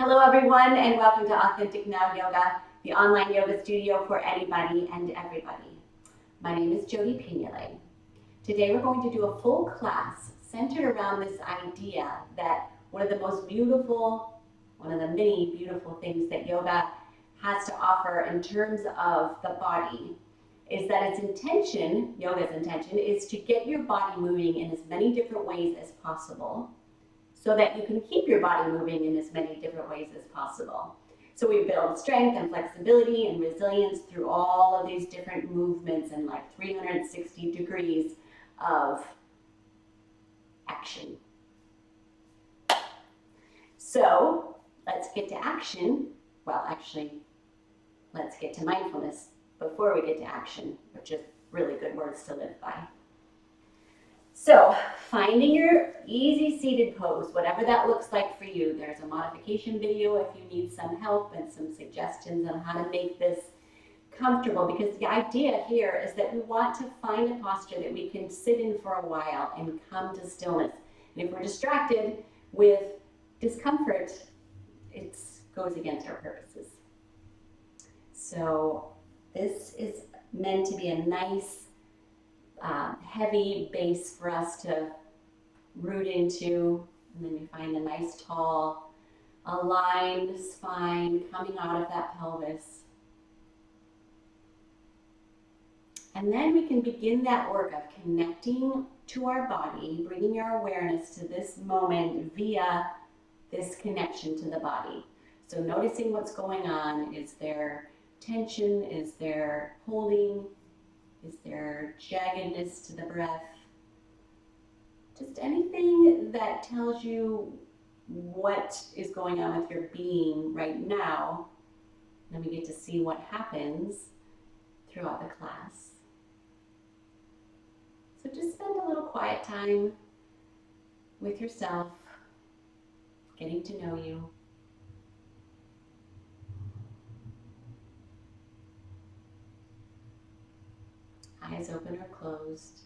Hello everyone and welcome to Authentic Now Yoga, the online yoga studio for anybody and everybody. My name is Jody Pignole. Today we're going to do a full class centered around this idea that one of the many beautiful things that yoga has to offer in terms of the body is that yoga's intention, is to get your body moving in as many different ways as possible, so that you can keep your body moving in as many different ways as possible. So we build strength and flexibility and resilience through all of these different movements and like 360 degrees of action. So let's get to action. Well, actually, let's get to mindfulness before we get to action, which is really good words to live by. So finding your easy seated pose, whatever that looks like for you. There's a modification video if you need some help and some suggestions on how to make this comfortable, because the idea here is that we want to find a posture that we can sit in for a while and come to stillness. And if we're distracted with discomfort, it goes against our purposes. So this is meant to be a nice heavy base for us to root into, and then you find a nice tall aligned spine coming out of that pelvis. And then we can begin that work of connecting to our body, bringing our awareness to this moment via this connection to the body. So noticing what's going on. Is there tension? Is there holding? Is there jaggedness to the breath? Just anything that tells you what is going on with your being right now. And we get to see what happens throughout the class. So just spend a little quiet time with yourself, getting to know you. Eyes open or closed.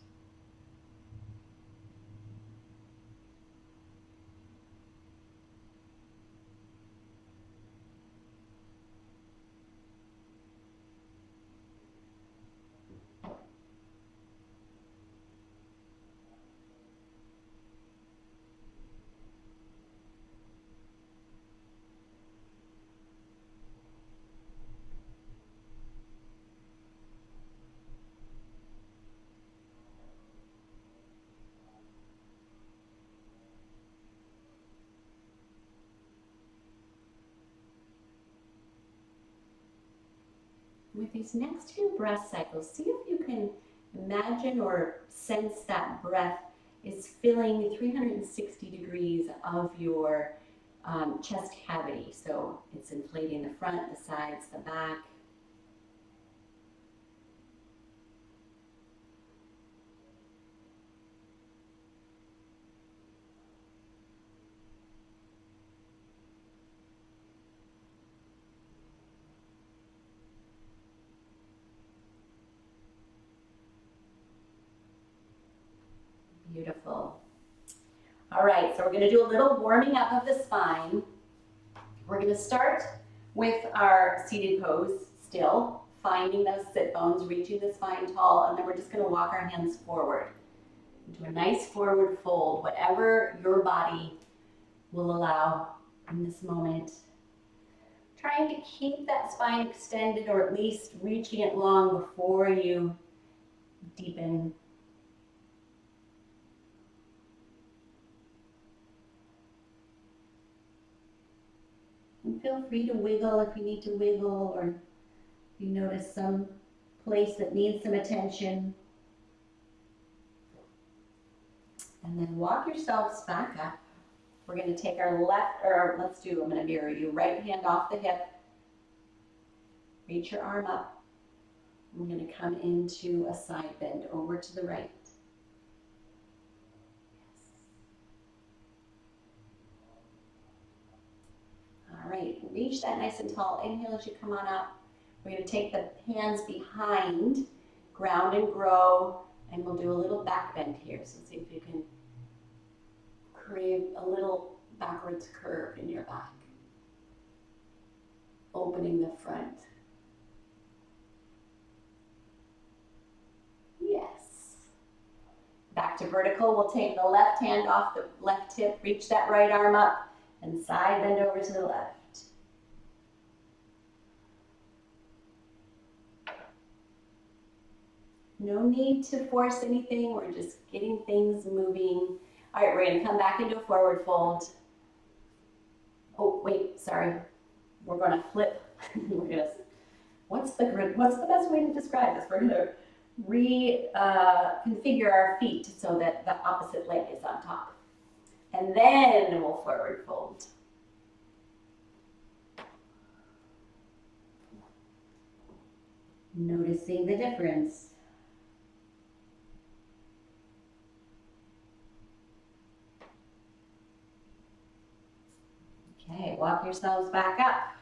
With these next few breath cycles, see if you can imagine or sense that breath is filling 360 degrees of your chest cavity. So it's inflating the front, the sides, the back. Beautiful. All right, so we're going to do a little warming up of the spine. We're going to start with our seated pose, still finding those sit bones, reaching the spine tall, and then we're just going to walk our hands forward into a nice forward fold, whatever your body will allow in this moment. Trying to keep that spine extended, or at least reaching it long before you deepen. And feel free to wiggle if you need to wiggle, or if you notice some place that needs some attention. And then walk yourselves back up. We're going to take our I'm going to mirror you. Right hand off the hip. Reach your arm up. I'm going to come into a side bend over to the right. All right, reach that nice and tall. Inhale as you come on up. We're going to take the hands behind, ground and grow, and we'll do a little back bend here. So see if you can create a little backwards curve in your back. opening the front. Yes. Back to vertical. We'll take the left hand off the left hip, reach that right arm up, and side bend over to the left. No need to force anything. We're just getting things moving. All right, we're going to come back into a forward fold. Oh, wait, sorry. We're going to flip. What's the best way to describe this? We're going to reconfigure our feet so that the opposite leg is on top. And then we'll forward fold. Noticing the difference. Okay, walk yourselves back up.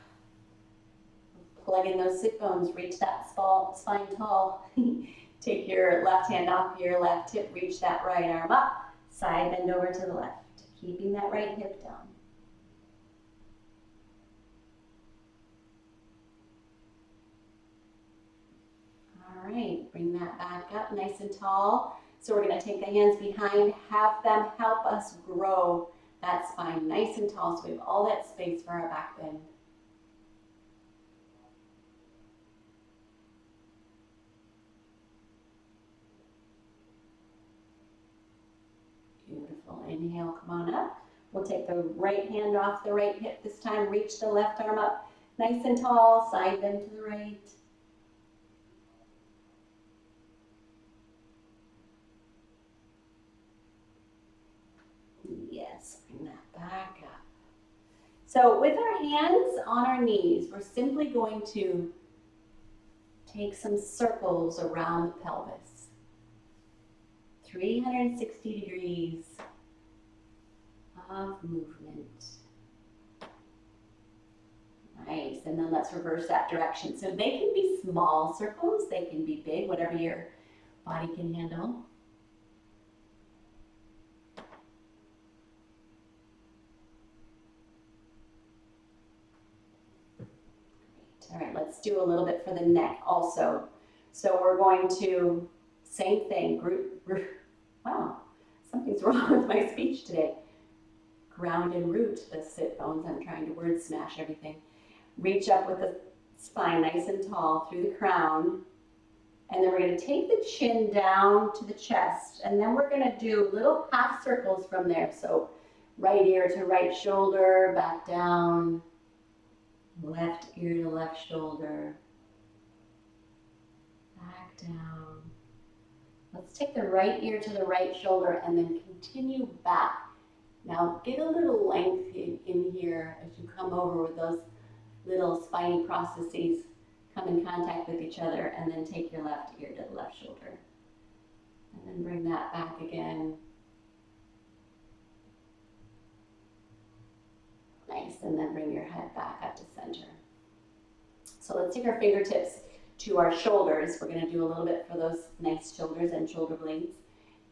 Plug in those sit bones, reach that spine tall. Take your left hand off your left hip, reach that right arm up, side bend over to the left, keeping that right hip down. All right, bring that back up nice and tall. So we're going to take the hands behind, have them help us grow that spine nice and tall so we have all that space for our back bend. Beautiful. Inhale, come on up. We'll take the right hand off the right hip this time. Reach the left arm up nice and tall. Side bend to the right. Yes, bring that back up. So with our hands on our knees, we're simply going to take some circles around the pelvis. 360 degrees of movement. Nice, and then let's reverse that direction. So they can be small circles, they can be big, whatever your body can handle. All right, let's do a little bit for the neck also. So we're going to, same thing, wow, something's wrong with my speech today. Ground and root the sit bones. I'm trying to word smash everything. Reach up with the spine nice and tall through the crown. And then we're going to take the chin down to the chest. And then we're going to do little half circles from there. So right ear to right shoulder, back down. Left ear to left shoulder, back down. Let's take the right ear to the right shoulder and then continue back. Now get a little length in here as you come over with those little spiny processes come in contact with each other, and then take your left ear to the left shoulder. And then bring that back again. Nice, and then bring your head back up to center. So let's take our fingertips to our shoulders. We're going to do a little bit for those nice shoulders and shoulder blades,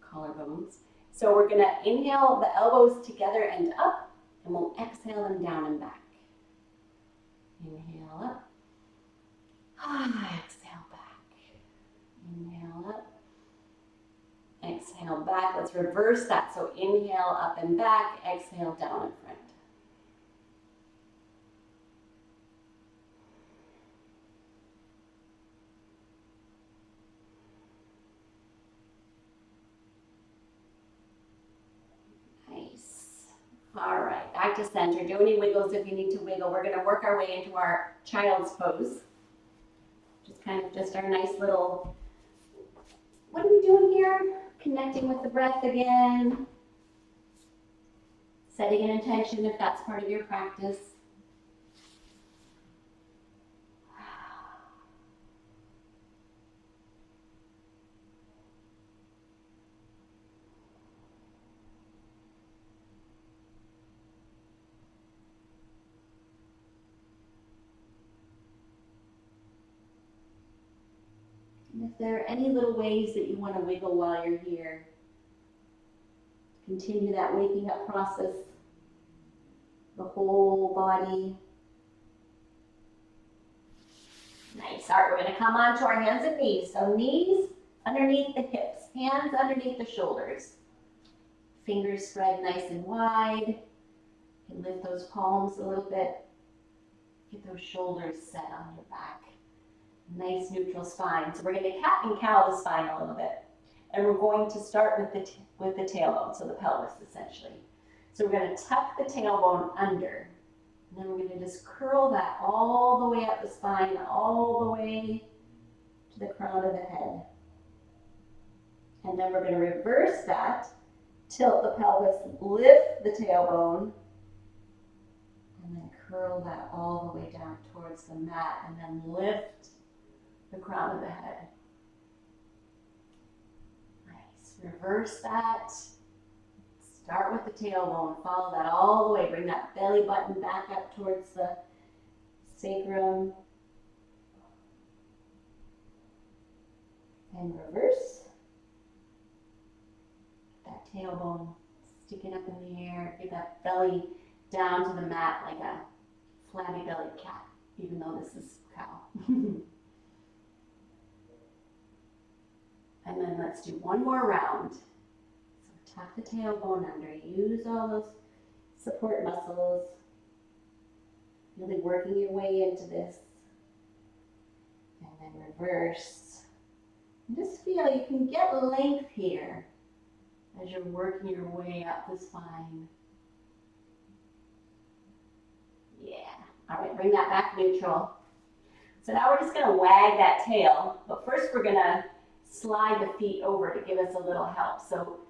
collarbones. So we're going to inhale the elbows together and up, and we'll exhale them down and back. Inhale up. Exhale back. Inhale up. Exhale back. Let's reverse that. So inhale up and back, exhale down and front. All right, back to center. Do any wiggles if you need to wiggle. We're going to work our way into our child's pose. Just kind of just our nice little, what are we doing here? Connecting with the breath again. Setting an intention if that's part of your practice. And if there are any little ways that you want to wiggle while you're here, continue that waking up process, the whole body. Nice. All right, we're going to come onto our hands and knees. So knees underneath the hips, hands underneath the shoulders. Fingers spread nice and wide. You can lift those palms a little bit. Get those shoulders set on your back. Nice neutral spine. So we're going to cat and cow the spine a little bit. And we're going to start with the tailbone, so the pelvis essentially. So we're going to tuck the tailbone under. And then we're going to just curl that all the way up the spine, all the way to the crown of the head. And then we're going to reverse that. Tilt the pelvis, lift the tailbone, and then curl that all the way down towards the mat, and then lift the crown of the head. Nice. Reverse that. Start with the tailbone. Follow that all the way. Bring that belly button back up towards the sacrum. And reverse. That tailbone sticking up in the air. Get that belly down to the mat like a flabby bellied cat, even though this is cow. And then let's do one more round. So tuck the tailbone under. Use all those support muscles. Really working your way into this. And then reverse. And just feel you can get length here as you're working your way up the spine. Yeah. All right, bring that back neutral. So now we're just going to wag that tail, but first we're going to slide the feet over to give us a little help. So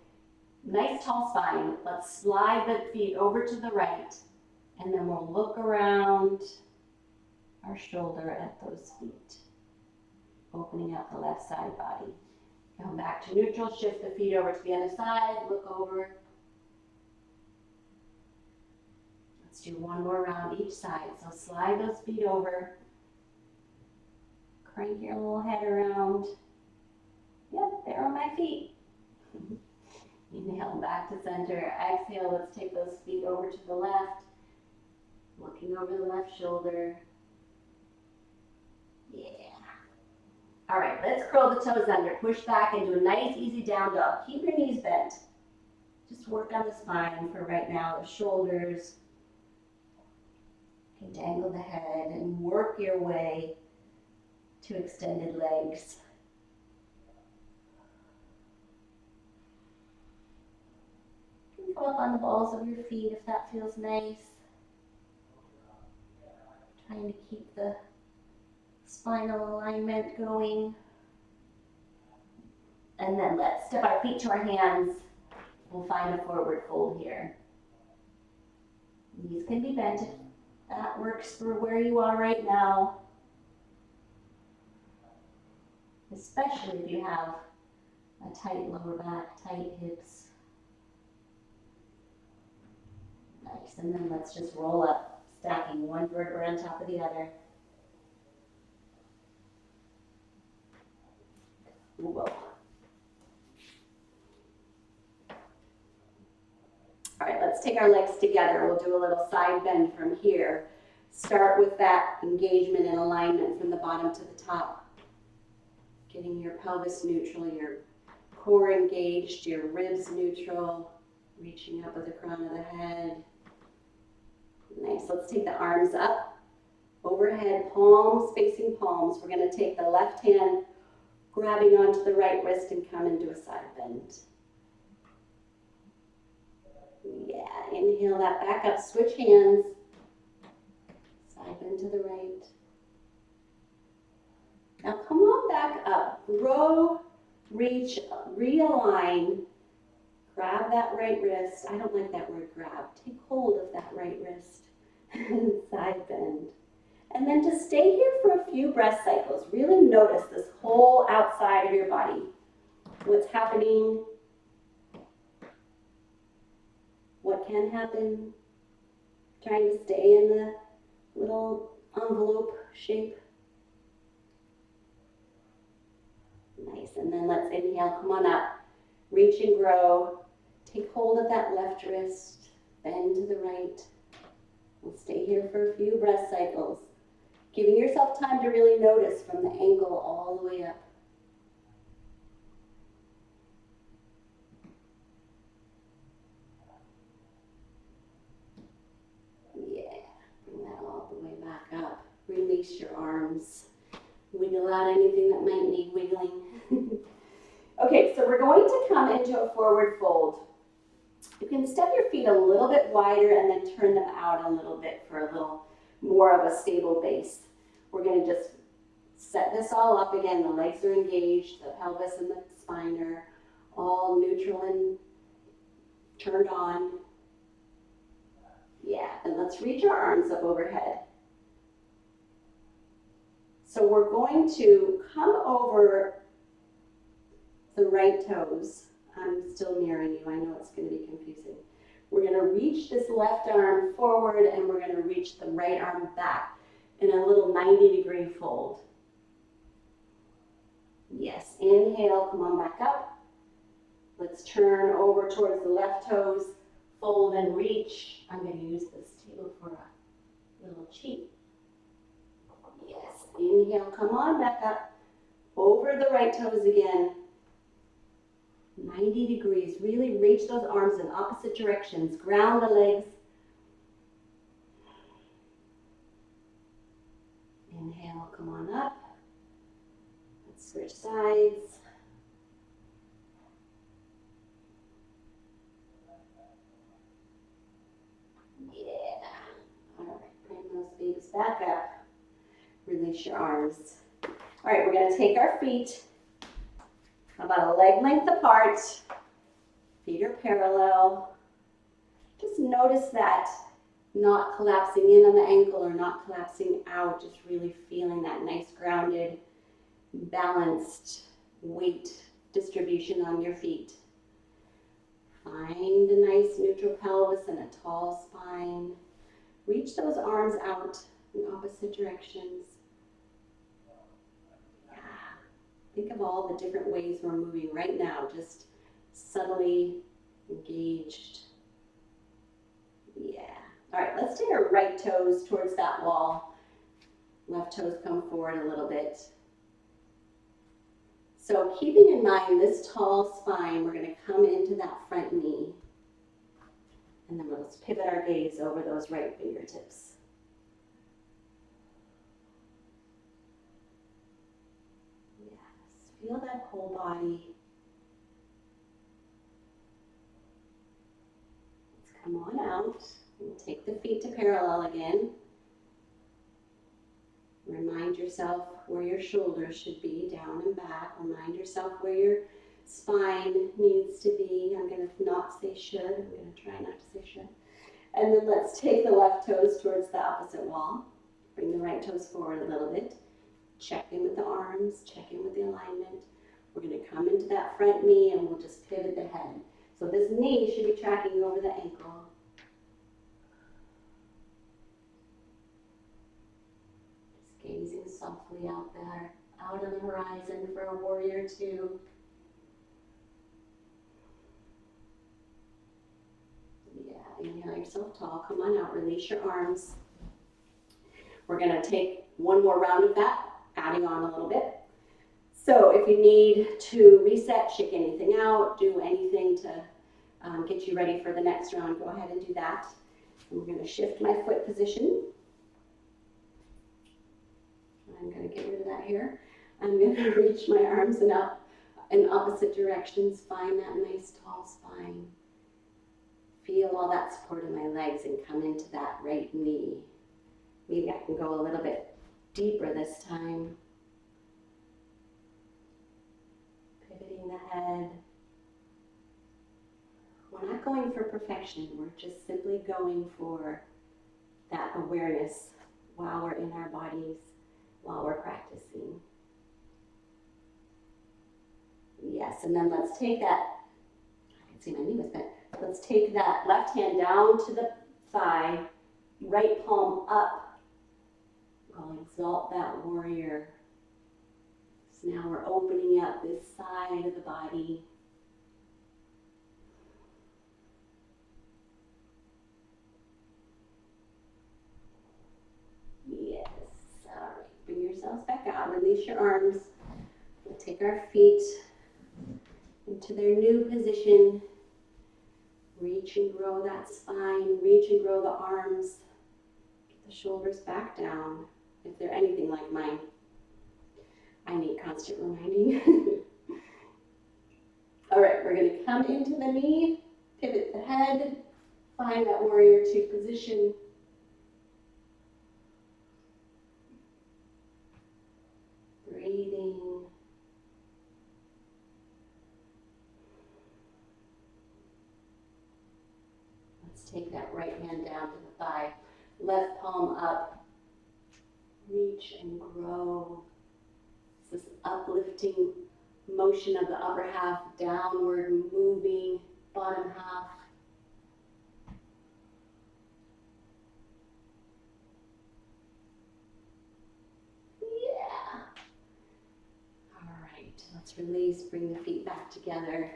nice tall spine. Let's slide the feet over to the right, and then we'll look around our shoulder at those feet, opening up the left side body. Come back to neutral, shift the feet over to the other side, look over. Let's do one more round each side. So slide those feet over, crank your little head around. Yep, there are my feet. Inhale back to center. Exhale, let's take those feet over to the left. Looking over the left shoulder. Yeah. All right, let's curl the toes under. Push back and do a nice, easy down dog. Keep your knees bent. Just work on the spine for right now, the shoulders. You can dangle the head and work your way to extended legs. Go up on the balls of your feet if that feels nice. Trying to keep the spinal alignment going. And then let's step our feet to our hands. We'll find a forward fold here. Knees can be bent if that works for where you are right now. Especially if you have a tight lower back, tight hips. Nice, and then let's just roll up, stacking one vertebra on top of the other. Whoa. All right, let's take our legs together. We'll do a little side bend from here. Start with that engagement and alignment from the bottom to the top. Getting your pelvis neutral, your core engaged, your ribs neutral, reaching up with the crown of the head. Nice, let's take the arms up, overhead, palms facing palms. We're going to take the left hand, grabbing onto the right wrist and come into a side bend. Yeah, inhale that back up, switch hands, side bend to the right. Now come on back up, grow, reach, realign, grab that right wrist. I don't like that word grab. Take hold of that right wrist. Side bend. And then just stay here for a few breath cycles. Really notice this whole outside of your body. What's happening? What can happen? Trying to stay in the little envelope shape. Nice. And then let's inhale. Come on up. Reach and grow. Take hold of that left wrist. Bend to the right. We'll stay here for a few breath cycles. Giving yourself time to really notice from the ankle all the way up. Yeah, bring that all the way back up. Release your arms. Wiggle out anything that might need wiggling. Okay, so we're going to come into a forward fold. You can step your feet a little bit wider and then turn them out a little bit for a little more of a stable base. We're going to just set this all up again. The legs are engaged, the pelvis and the spine are all neutral and turned on. Yeah, and let's reach our arms up overhead. So we're going to come over the right toes. I'm still mirroring you. I know it's going to be confusing. We're going to reach this left arm forward and we're going to reach the right arm back in a little 90-degree fold. Yes, inhale, come on back up. Let's turn over towards the left toes, fold and reach. I'm going to use this table for a little cheat. Yes, inhale, come on back up. Over the right toes again. 90 degrees. Really reach those arms in opposite directions. Ground the legs. Inhale, come on up. Let's switch sides. Yeah. All right, bring those babies back up. Release your arms. All right, we're going to take our feet about a leg length apart. Feet are parallel. Just notice that not collapsing in on the ankle or not collapsing out, just really feeling that nice grounded, balanced weight distribution on your feet. Find a nice neutral pelvis and a tall spine. Reach those arms out in opposite directions. Yeah. Think of all the different ways we're moving right now, just subtly engaged. Yeah. All right, let's take our right toes towards that wall. Left toes come forward a little bit. So keeping in mind this tall spine, we're going to come into that front knee. And then we'll just pivot our gaze over those right fingertips. Yes, feel that whole body. Let's come on out. And take the feet to parallel again. Remind yourself where your shoulders should be, down and back. Remind yourself where your spine needs to be. I'm going to not say should. I'm going to try not to say should. And then let's take the left toes towards the opposite wall. Bring the right toes forward a little bit. Check in with the arms. Check in with the alignment. We're going to come into that front knee and we'll just pivot the head. So this knee should be tracking over the ankle. Gazing softly out there, out on the horizon for a warrior two. Yeah, inhale yourself tall. Come on out, release your arms. We're going to take one more round of that, adding on a little bit. So if you need to reset, shake anything out, do anything to get you ready for the next round, go ahead and do that. I'm going to shift my foot position. I'm going to get rid of that here. I'm going to reach my arms and up in opposite directions. Find that nice tall spine. Feel all that support in my legs and come into that right knee. Maybe I can go a little bit deeper this time. Pivoting the head. We're not going for perfection. We're just simply going for that awareness while we're in our bodies. While we're practicing. Yes, and then let's take that, I can see my knee was bent. Let's take that left hand down to the thigh, right palm up. We'll exalt that warrior. So now we're opening up this side of the body. Yes, all release your arms. We'll take our feet into their new position. Reach and grow that spine. Reach and grow the arms. Get the shoulders back down. If they're anything like mine, I need constant reminding. All right, we're going to come into the knee, pivot the head, find that warrior two position. Breathing. Let's take that right hand down to the thigh, left palm up. Reach and grow. This uplifting motion of the upper half downward, moving bottom half. Yeah. All right, let's release, bring the feet back together.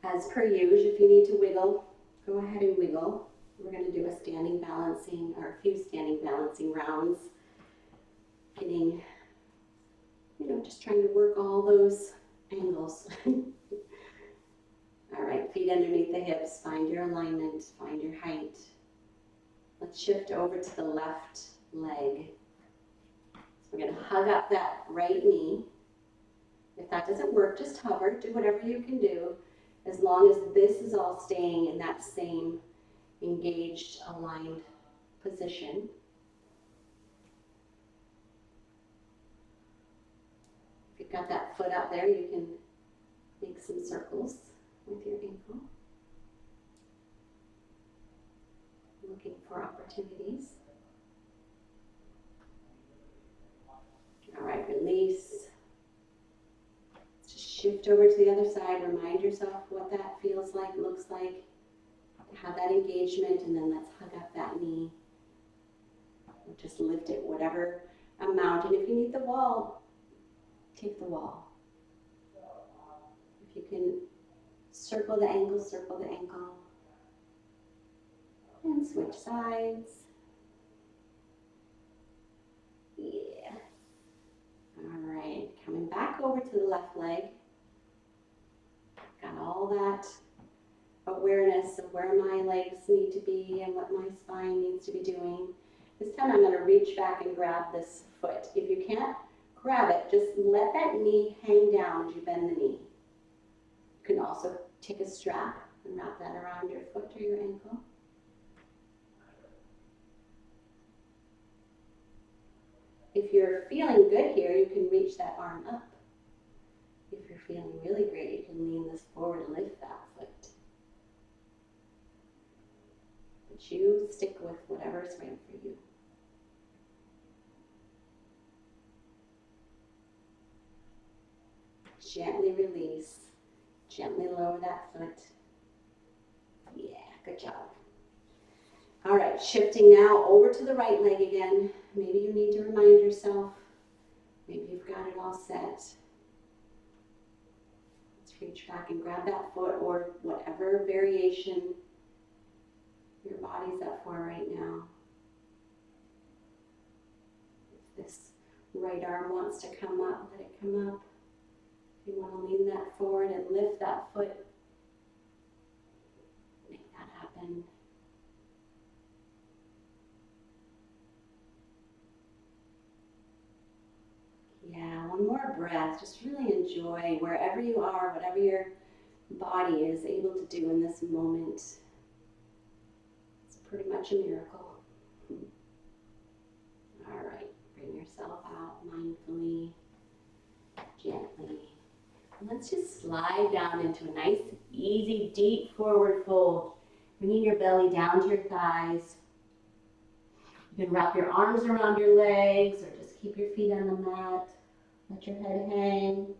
As per usual, if you need to wiggle, go ahead and wiggle. We're going to do a standing balancing, or a few standing balancing rounds. Getting, just trying to work all those angles. All right, feet underneath the hips, find your alignment, find your height. Let's shift over to the left leg. So we're going to hug up that right knee. If that doesn't work, just hover, do whatever you can do, as long as this is all staying in that same engaged, aligned position. If you've got that foot out there, you can make some circles with your ankle. Looking for opportunities. All right, release. Just shift over to the other side. Remind yourself what that feels like, looks like. Have that engagement, and then let's hug up that knee. Just lift it whatever amount, and if you need the wall, take the wall. If you can circle the ankle, circle the ankle. And switch sides. Yeah. All right, coming back over to the left leg. Got all that awareness of where my legs need to be and what my spine needs to be doing. This time I'm going to reach back and grab this foot. If you can't grab it, just let that knee hang down as you bend the knee. You can also take a strap and wrap that around your foot or your ankle. If you're feeling good here, you can reach that arm up. If you're feeling really great, you can lean this forward and lift that foot. But you stick with whatever's right for you. Gently release. Gently lower that foot. Yeah, good job. All right, shifting now over to the right leg again. Maybe you need to remind yourself. Maybe you've got it all set. Let's reach back and grab that foot, or whatever variation your body's up for right now. If this right arm wants to come up, let it come up. If you want to lean that forward and lift that foot, make that happen. Yeah, one more breath. Just really enjoy wherever you are, whatever your body is able to do in this moment. It's pretty much a miracle. All right, bring yourself out mindfully, gently. And let's just slide down into a nice, easy, deep forward fold. Bringing your belly down to your thighs. You can wrap your arms around your legs or just keep your feet on the mat. Let your head hang.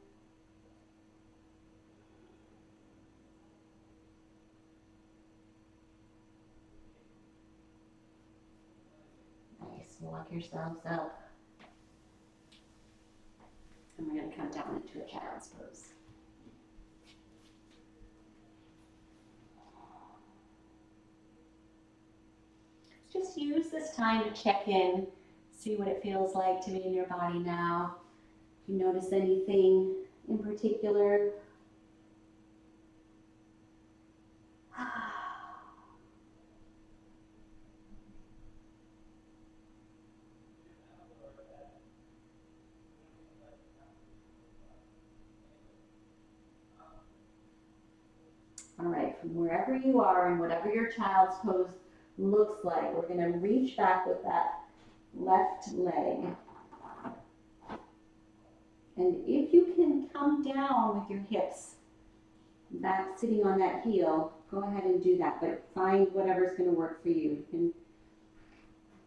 Nice. Walk yourselves up. And we're going to come down into a child's pose. Just use this time to check in, see what it feels like to be in your body now. If you notice anything in particular. All right, from wherever you are and whatever your child's pose looks like, we're going to reach back with that left leg. And if you can come down with your hips back, sitting on that heel, go ahead and do that, but find whatever's going to work for you. You can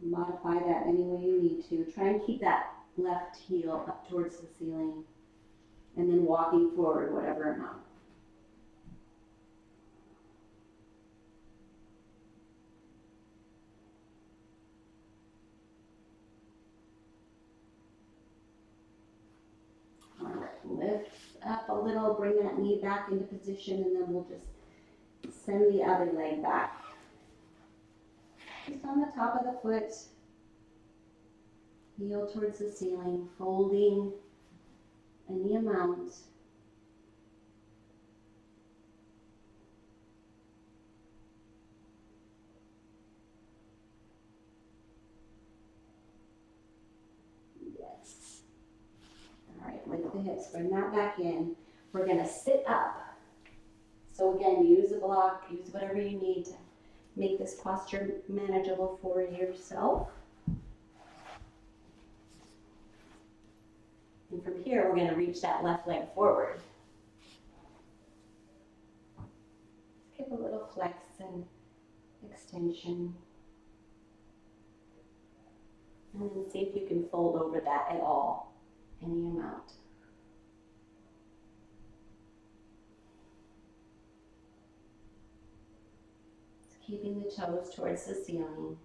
modify that any way you need to. Try and keep that left heel up towards the ceiling, and then walking forward whatever amount. All right, lift up a little, bring that knee back into position, and then we'll just send the other leg back. Just on the top of the foot, heel towards the ceiling, folding any amount. Yes. All right, lift the hips, bring that back in. We're going to sit up. So again, use a block, use whatever you need to make this posture manageable for yourself. And from here, we're going to reach that left leg forward. Give a little flex and extension. And then see if you can fold over that at all, any amount. Just keeping the toes towards the ceiling.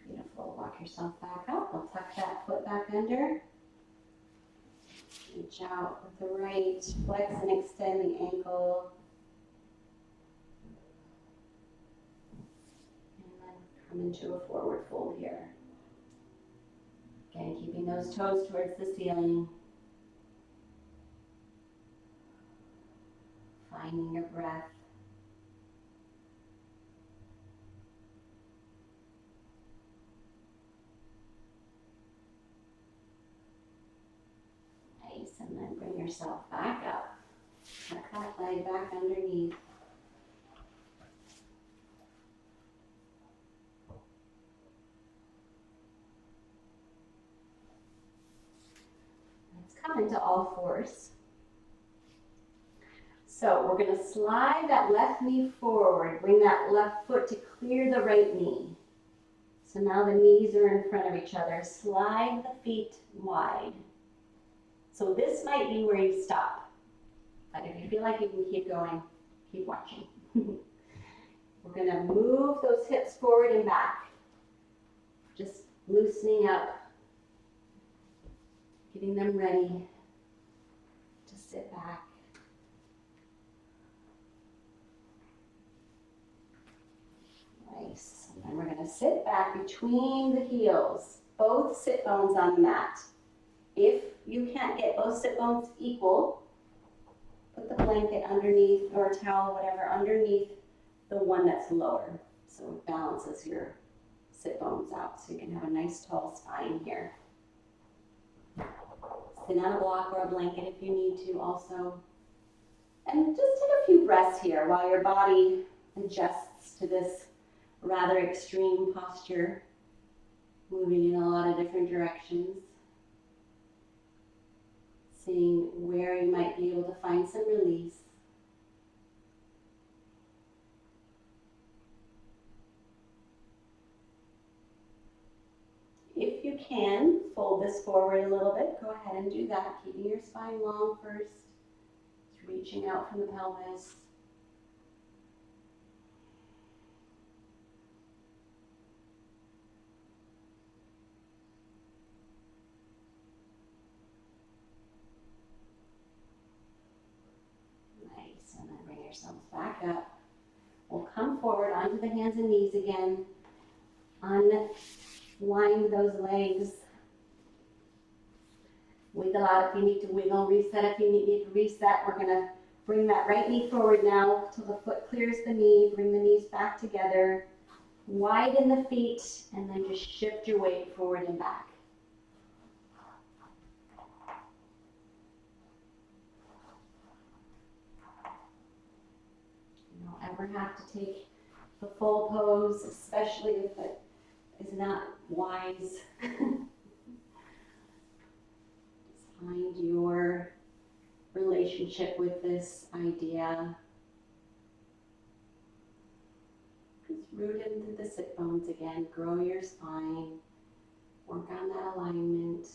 Beautiful. Walk yourself back up. We'll tuck that foot back under. Reach out with the right. Flex and extend the ankle. And then come into a forward fold here. Again, keeping those toes towards the ceiling. Finding your breath. Nice, and then bring yourself back up. Tuck that leg back underneath. Let's come into all fours. So we're going to slide that left knee forward, bring that left foot to clear the right knee. So now the knees are in front of each other. Slide the feet wide. So this might be where you stop. But if you feel like you can keep going, keep watching. We're going to move those hips forward and back. Just loosening up, getting them ready to sit back. Nice. And then we're going to sit back between the heels, both sit bones on the mat. If you can't get both sit bones equal, put the blanket underneath or a towel, whatever, underneath the one that's lower. So it balances your sit bones out so you can have a nice tall spine here. Sit on a block or a blanket if you need to also. And just take a few breaths here while your body adjusts to this rather extreme posture, moving in a lot of different directions. Seeing where you might be able to find some release. If you can, fold this forward a little bit. Go ahead and do that, keeping your spine long first. Just reaching out from the pelvis. yourselves back up. We'll come forward onto the hands and knees again. Unwind those legs. Wiggle out if you need to wiggle. Reset if you need to reset. We're going to bring that right knee forward now till the foot clears the knee. Bring the knees back together. Widen the feet and then just shift your weight forward and back. You don't ever have to take the full pose, especially if it is not wise. Just find your relationship with this idea. Just root into the sit bones again. Grow your spine. Work on that alignment.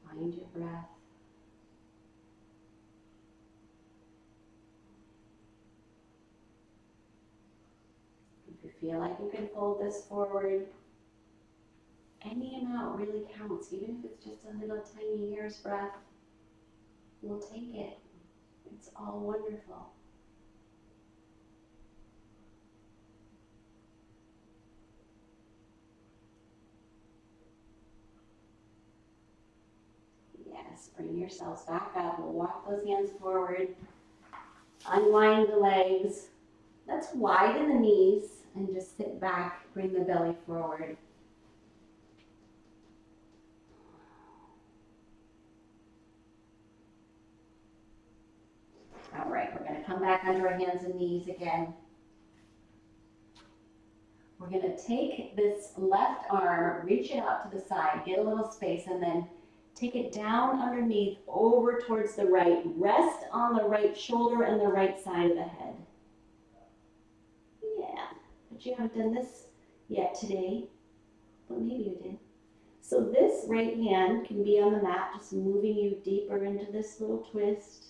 Find your breath. If you feel like you can fold this forward, any amount really counts, even if it's just a little tiny hair's breadth. We'll take it. It's all wonderful. Yes, bring yourselves back up. We'll walk those hands forward. Unwind the legs. Let's widen the knees and just sit back. Bring the belly forward. All right, we're going to come back onto our hands and knees again. We're going to take this left arm, reach it out to the side, get a little space, and then take it down underneath over towards the right. Rest on the right shoulder and the right side of the head. Yeah, but you haven't done this yet today, but maybe you did. So this right hand can be on the mat, just moving you deeper into this little twist.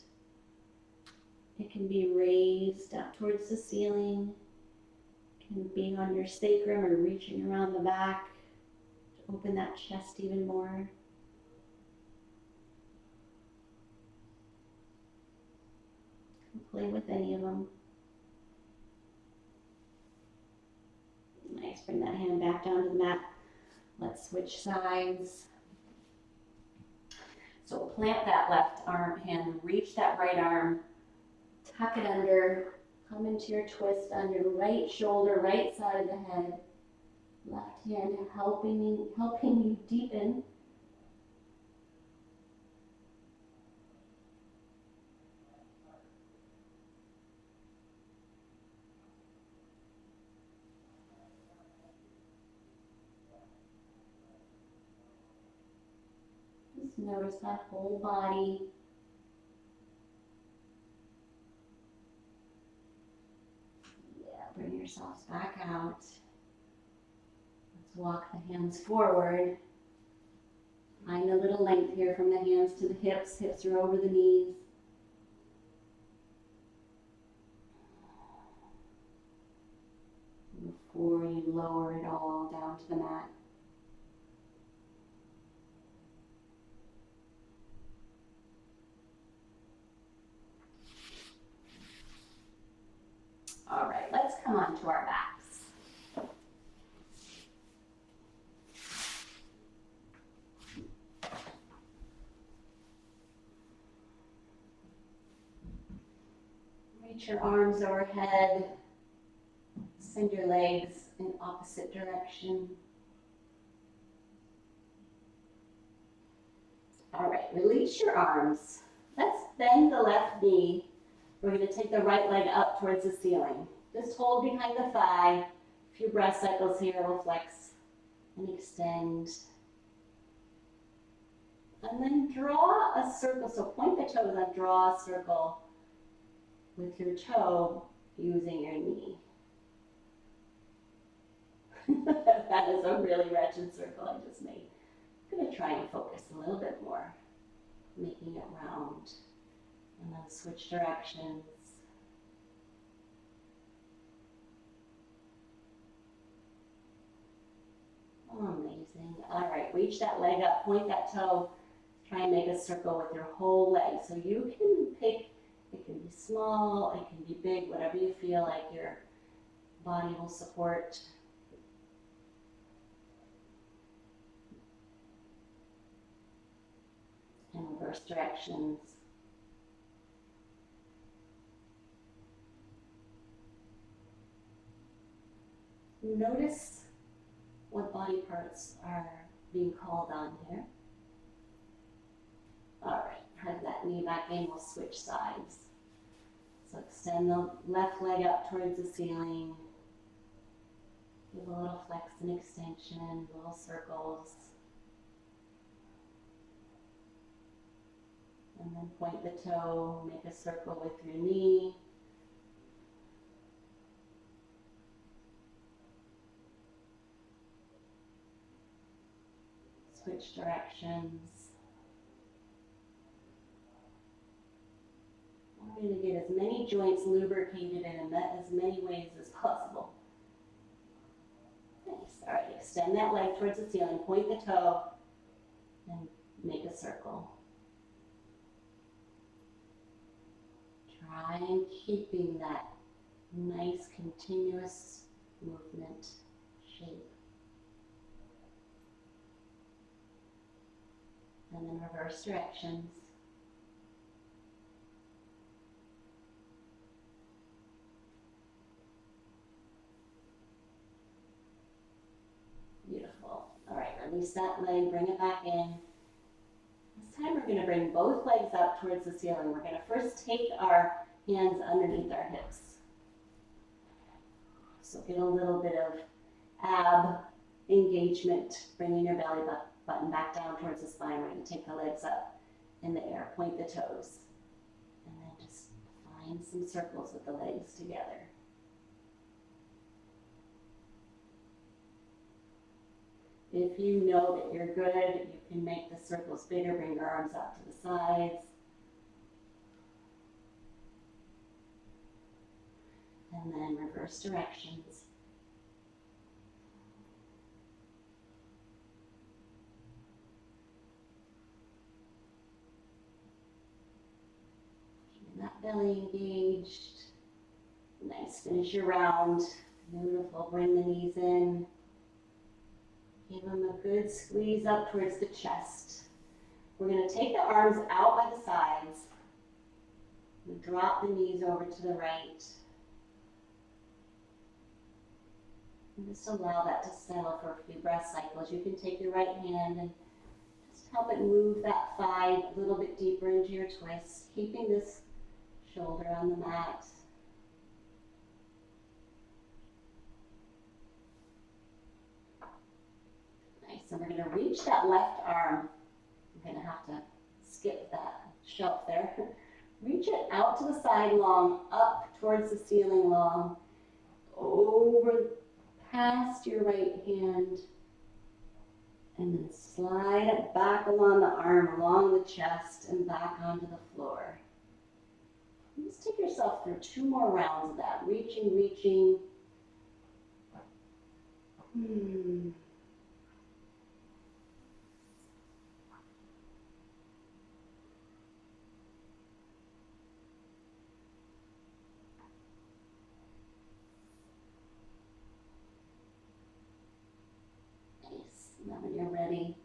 It can be raised up towards the ceiling. It can be on your sacrum or reaching around the back to open that chest even more. Play with any of them. Nice, bring that hand back down to the mat. Let's switch sides. So plant that left hand, reach that right arm, tuck it under, come into your twist on your right shoulder, right side of the head. Left hand helping you deepen. Just notice that whole body. Yeah, bring yourselves back out. Let's walk the hands forward. Find a little length here from the hands to the hips. Hips are over the knees. Before you lower it all down to the mat. All right, let's come onto our backs. Reach your arms overhead. Send your legs in opposite direction. All right, release your arms. Let's bend the left knee. We're going to take the right leg up towards the ceiling. Just hold behind the thigh. A few breath cycles here. We'll flex and extend. And then draw a circle. So point the toes and draw a circle with your toe using your knee. That is a really wretched circle I just made. I'm going to try and focus a little bit more, making it round. And then switch directions. Oh, amazing. All right, reach that leg up, point that toe, try and make a circle with your whole leg. So you can pick It can be small, it can be big, whatever you feel like your body will support. And reverse directions. Notice what body parts are being called on here. All right, have that knee back in, we'll switch sides. So extend the left leg up towards the ceiling. Give a little flex and extension, little circles. And then point the toe, make a circle with your knee. Switch directions. We're going to get as many joints lubricated in as many ways as possible. Nice. All right, extend that leg towards the ceiling, point the toe, and make a circle. Try and keeping that nice continuous movement shape. And then reverse directions. Beautiful. All right, release that leg, bring it back in. This time we're going to bring both legs up towards the ceiling. We're going to first take our hands underneath our hips. So get a little bit of ab engagement, bringing your belly button back down towards the spine. We're going to take the legs up in the air, point the toes, and then just find some circles with the legs together. If you know that you're good, you can make the circles bigger, bring your arms out to the sides. And then reverse directions. Keeping that belly engaged. Nice, finish your round. Beautiful, bring the knees in. Give them a good squeeze up towards the chest. We're going to take the arms out by the sides. We drop the knees over to the right. And just allow that to settle for a few breath cycles. You can take your right hand and just help it move that thigh a little bit deeper into your twist, keeping this shoulder on the mat. So we're going to reach that left arm. I'm going to have to skip that shelf there. Reach it out to the side long, up towards the ceiling long, over past your right hand, and then slide it back along the arm, along the chest, and back onto the floor. Just take yourself through 2 more rounds of that. Reaching, reaching. And then when you're ready,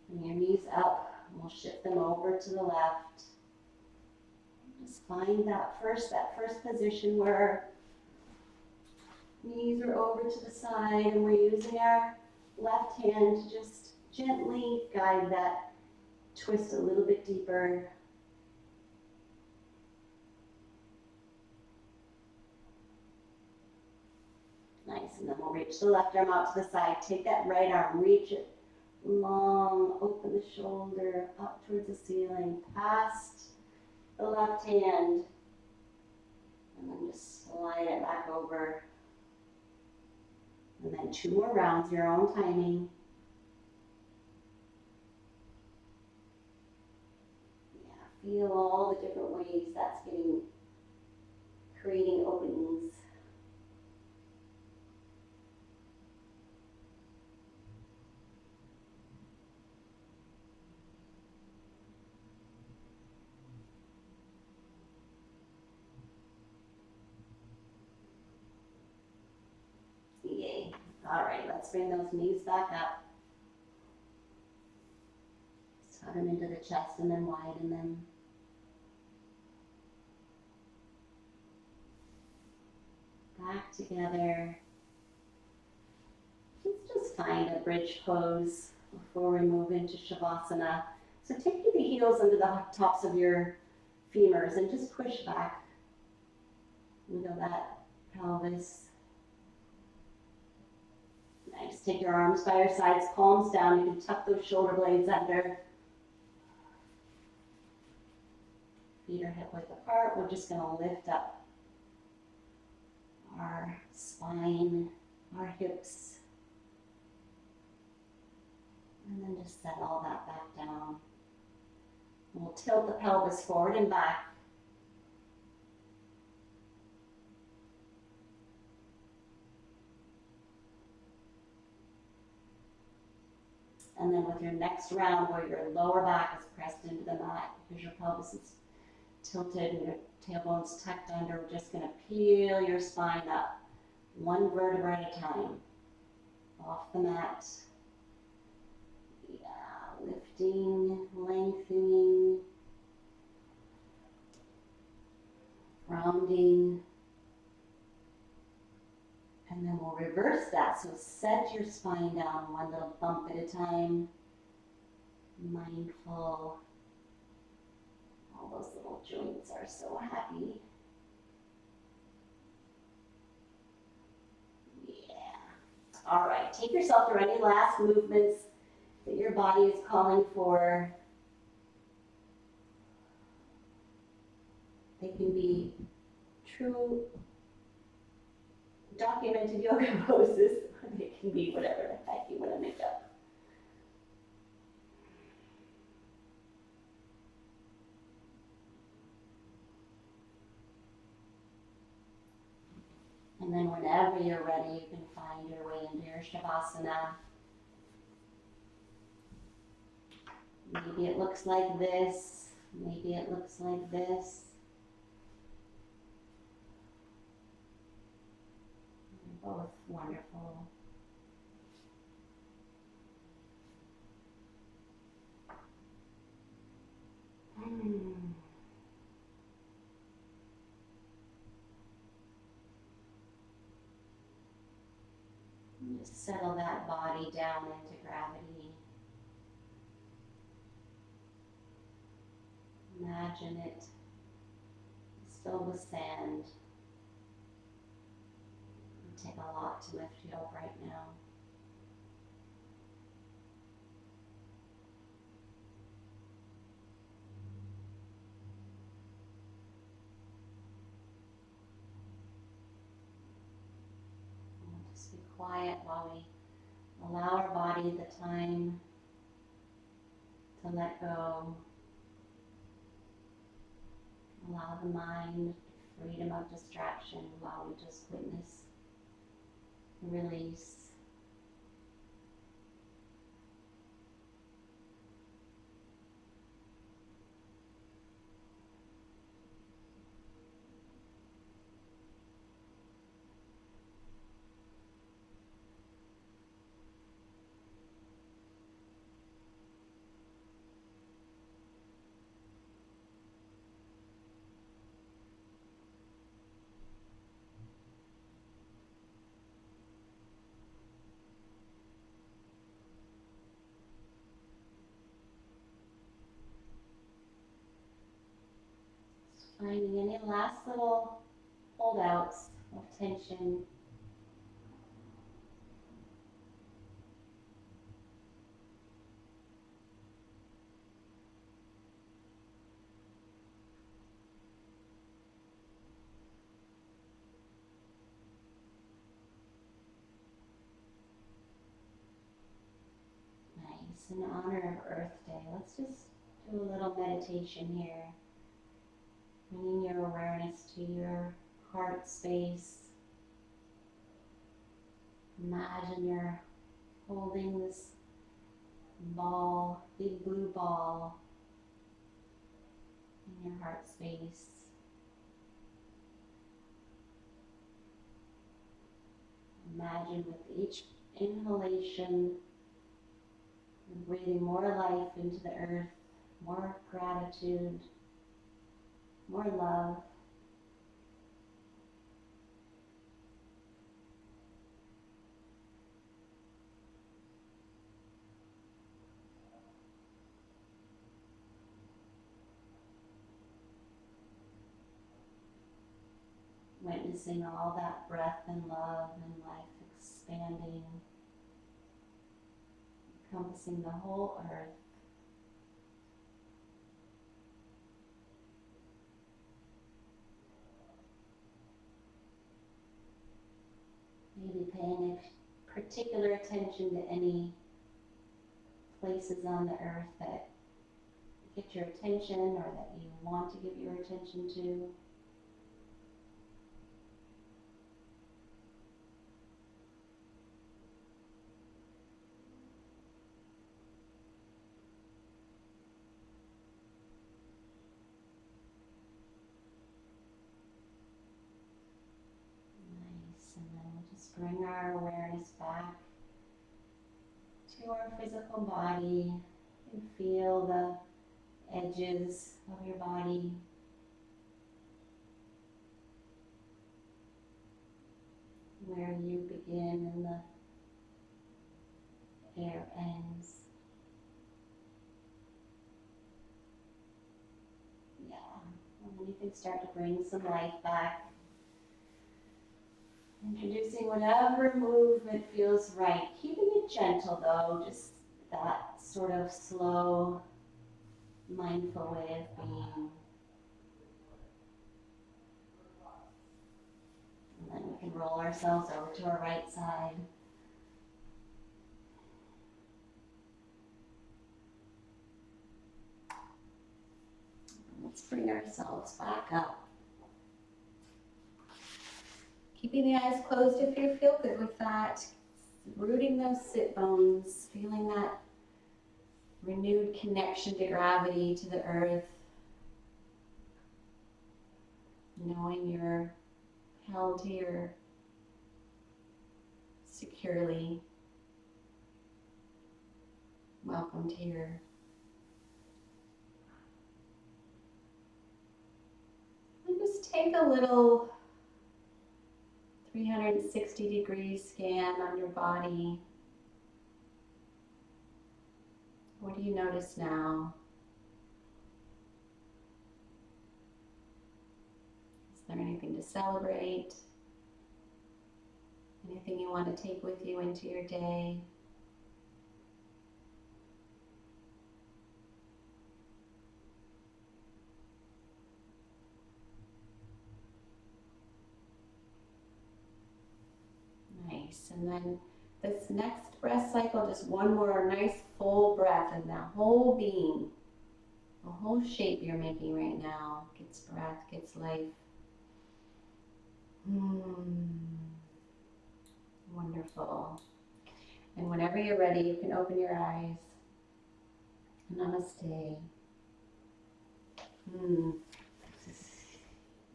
bring your knees up, and we'll shift them over to the left. Just find that first position where knees are over to the side, and we're using our left hand to just gently guide that twist a little bit deeper. Nice, and then we'll reach the left arm out to the side. Take that right arm, reach it long, open the shoulder up towards the ceiling, past the left hand, and then just slide it back over. And then 2 more rounds, your own timing. Yeah, feel all the different ways that's creating openings. All right, let's bring those knees back up. Tuck them into the chest and then widen them. Back together. Let's just find a bridge pose before we move into Shavasana. So take the heels under the tops of your femurs and just push back. Wiggle that pelvis. Nice. Take your arms by your sides, palms down. You can tuck those shoulder blades under. Feet are hip width apart. We're just going to lift up our spine, our hips, and then just set all that back down. We'll tilt the pelvis forward and back. And then with your next round where your lower back is pressed into the mat because your pelvis is tilted and your tailbone's tucked under, we're just going to peel your spine up, one vertebra at a time, off the mat. Yeah, lifting, lengthening, rounding. And then we'll reverse that. So set your spine down one little bump at a time. Mindful. All those little joints are so happy. Yeah. All right. Take yourself through any last movements that your body is calling for. They can be true documented yoga poses, or they can be whatever the heck you want to make up. And then whenever you're ready, you can find your way into your Shavasana. Maybe it looks like this, maybe it looks like this. Both wonderful. Just settle that body down into gravity. Imagine it filled with sand. It'll take a lot to lift you up right now. Just be quiet while we allow our body the time to let go. Allow the mind freedom of distraction while we just witness the release. Finding any last little holdouts of tension. Nice. In honor of Earth Day, let's just do a little meditation here. Bringing your awareness to your heart space. Imagine you're holding this ball, big blue ball, in your heart space. Imagine with each inhalation, and breathing more life into the earth, more gratitude, more love. Witnessing all that breath and love and life expanding, encompassing the whole earth. Maybe paying particular attention to any places on the earth that get your attention or that you want to give your attention to. Nice, and then we'll just bring our awareness back to our physical body and feel the edges of your body. Where you begin and the air ends. Yeah, and then you can start to bring some life back. Introducing whatever movement feels right. Keeping it gentle though, just that sort of slow, mindful way of being. And then we can roll ourselves over to our right side. Let's bring ourselves back up. Keeping the eyes closed if you feel good with that. Rooting those sit bones, feeling that renewed connection to gravity, to the earth. Knowing you're held here securely, welcomed here. And just take a little 360-degree scan on your body. What do you notice now? Is there anything to celebrate? Anything you want to take with you into your day? Nice. And then this next breath cycle, just one more nice full breath, and that whole being, the whole shape you're making right now gets breath, gets life. Wonderful. And whenever you're ready, you can open your eyes. Namaste.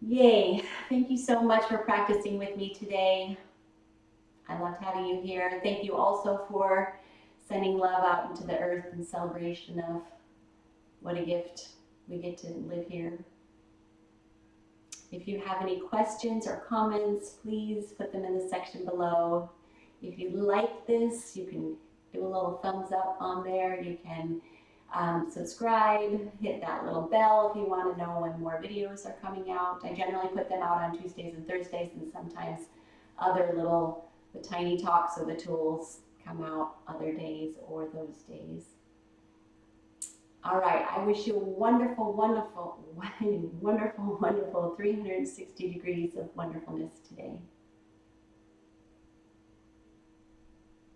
Yay. Thank you so much for practicing with me today. I loved having you here. Thank you also for sending love out into the earth in celebration of what a gift we get to live here. If you have any questions or comments, please put them in the section below. If you like this, you can do a little thumbs up on there. You can subscribe, hit that little bell if you want to know when more videos are coming out. I generally put them out on Tuesdays and Thursdays, and sometimes other little, the tiny talks or the tools come out other days or those days. All right, I wish you a wonderful, wonderful, wonderful, wonderful 360 degrees of wonderfulness today.